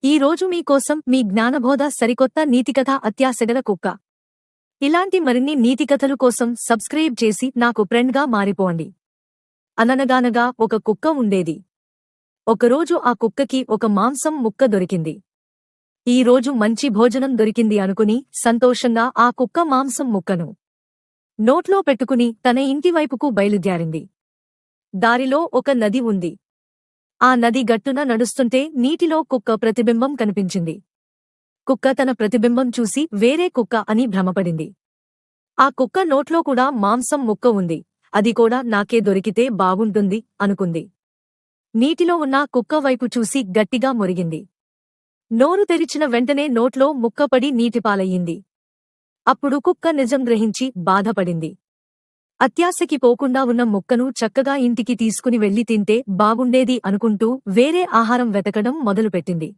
ఈ రోజు మీకోసం మీ జ్ఞానబోధ సరికొత్త నీతికథ అత్యాశగల కుక్క. ఇలాంటి మరిన్ని నీతికథలు కోసం సబ్స్క్రైబ్ చేసి నాకు ఫ్రెండ్గా మారిపోండి. అననగానగా ఒక కుక్క ఉండేది. ఒకరోజు ఆ కుక్కకి ఒక మాంసం ముక్క దొరికింది. ఈ రోజు మంచి భోజనం దొరికింది అనుకుని సంతోషంగా ఆ కుక్క మాంసం ముక్కను నోట్లో పెట్టుకుని తన ఇంటివైపుకు బయలుదేరింది. దారిలో ఒక నది ఉంది. ఆ నది గట్టున నడుస్తుంటే నీటిలో కుక్క ప్రతిబింబం కనిపించింది. కుక్క తన ప్రతిబింబం చూసి వేరే కుక్క అని భ్రమపడింది. ఆ కుక్క నోట్లో కూడా మాంసం ముక్క ఉంది, అది కూడా నాకే దొరికితే బాగుంటుంది అనుకుంది. నీటిలో ఉన్న కుక్క వైపు చూసి గట్టిగా మొరిగింది. నోరు తెరిచిన వెంటనే నోట్లో ముక్కపడి నీటిపాలయ్యింది. అప్పుడు కుక్క నిజం గ్రహించి బాధపడింది. అత్యాశకి పోకుండా ఉన్న ముక్కను చక్కగా ఇంటికి తీసుకుని వెళ్లి తింటే బాగుండేది అనుకుంటూ వేరే ఆహారం వెతకడం మొదలుపెట్టింది.